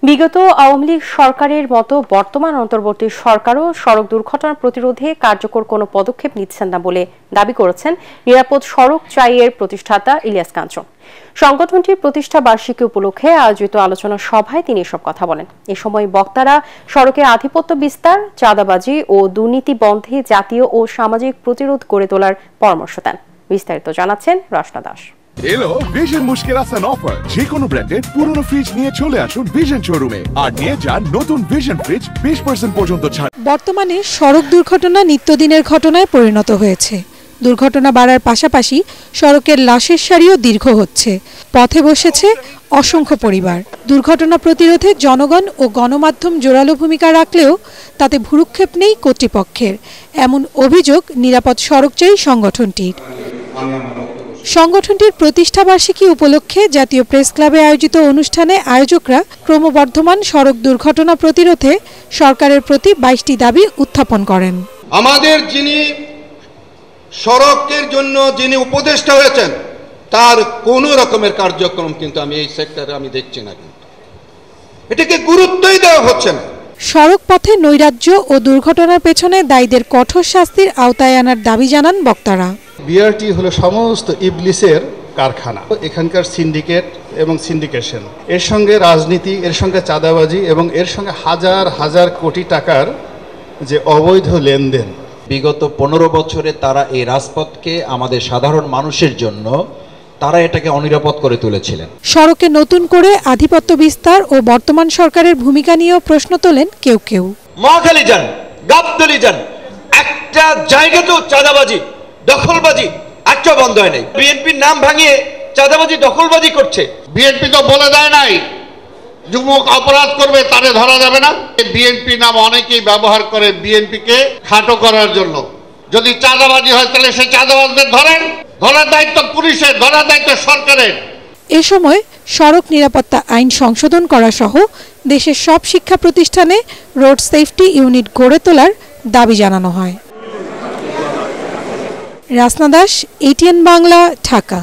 বিগত আওয়ামী লীগ সরকারের মতো বর্তমান অন্তর্বর্তী সরকারও সড়ক দুর্ঘটনা প্রতিরোধে কার্যকর কোনো পদক্ষেপ নিচ্ছেন না বলে দাবি করেছেন নিরাপদ সড়ক চাইয়ের প্রতিষ্ঠাতা ইলিয়াস কাঞ্চন। সংগঠনটির প্রতিষ্ঠা বার্ষিকী উপলক্ষে আয়োজিত আলোচনা সভায় তিনি এসব কথা বলেন। এ সময় বক্তারা সড়কের আধিপত্য বিস্তার, চাঁদাবাজি ও দুর্নীতি বন্ধে জাতীয় ও সামাজিক প্রতিরোধ গড়ে তোলার পরামর্শ দেন। বিস্তারিত জানাচ্ছেন রচনা দাস। এলো ভিশন মুশকিল আসান অফার। যে কোনো ব্র্যান্ডের পুরনো ফ্রিজ নিয়ে চলে আসুন ভিশন শোরুমে আর নিয়ে যান নতুন ভিশন ফ্রিজ 20% পর্যন্ত ছাড়। বর্তমানে সড়ক দুর্ঘটনা নিত্যদিনের ঘটনায় পরিণত হয়েছে। দুর্ঘটনা বাড়ার পাশাপাশি সড়কের লাশের সারিও দীর্ঘ হচ্ছে। পথে বসেছে অসংখ্য পরিবার। দুর্ঘটনা প্রতিরোধে জনগণ ও গণমাধ্যম জোরালো ভূমিকা রাখলেও তাতে ভ্রুক্ষেপ নেই কর্তৃপক্ষের, এমন অভিযোগ নিরাপদ সড়ক চাই সংগঠনটির। সংগঠনটির প্রতিষ্ঠা বার্ষিকী উপলক্ষে জাতীয় প্রেস ক্লাবে আয়োজিত অনুষ্ঠানে আয়োজকরা ক্রমবর্ধমান সড়ক দুর্ঘটনা প্রতিরোধে সরকারের প্রতি 22টি দাবি উত্থাপন করেন। আমাদের যিনি সড়কের জন্য যিনি উপদেষ্টা হয়েছেন তার কোনো রকমের কার্যক্রম কিন্তু আমি এই সেক্টরে আমি দেখছি না, কিন্তু এটাকে গুরুত্বই দেওয়া হচ্ছে না। সড়ক পথে নৈরাজ্য ও দুর্ঘটনার পেছনে দায়ীদের কঠোর শাস্তির আওতায় আনার দাবি জানান বক্তারা। বিআরটি হলো সমস্ত ইবলিসের কারখানা। এখানকার সিন্ডিকেট এবং সিন্ডিকেশন, এর সঙ্গে রাজনীতি, এর সঙ্গে চাঁদাবাজি এবং এর সঙ্গে হাজার হাজার কোটি টাকার যে অবৈধ লেনদেন। বিগত 15 বছরে তারা এই রাজপথকে আমাদের সাধারণ মানুষের জন্য তারা এটাকে অনিরাপদ করে তুলেছিলেন। সড়কে নতুন করে আধিপত্য বিস্তার ও বর্তমান সরকারের ভূমিকা নিয়েও প্রশ্ন তোলেন কেউ কেউ। মহাখালী যান, গাবতলী যান, একটা জায়গাতেও চাঁদাবাজি, দখলবাজি একটা বন্ধ হয় নাই। বিএনপির নাম ভাঙিয়ে চাঁদাবাজি, দখলবাজি করছে। বিএনপি তো বলে দেয় নাই যুবক অপরাধ করবে তারে ধরা যাবে না। বিএনপি নাম অনেকেই ব্যবহার করে বিএনপিকে খাটো করার জন্য। যদি চাঁদাবাজি হয় তাহলে সেই চাঁদাবাজদের ধরেন, ধরার দায়িত্ব পুলিশের, ধরার দায়িত্ব সরকারের। এ সময় সড়ক নিরাপত্তা আইন সংশোধন করা সহ দেশের সব শিক্ষা প্রতিষ্ঠানে রোড সেফটি ইউনিট গড়ে তোলার দাবি জানানো হয়। রচনা দাস, ATN বাংলা, ঢাকা।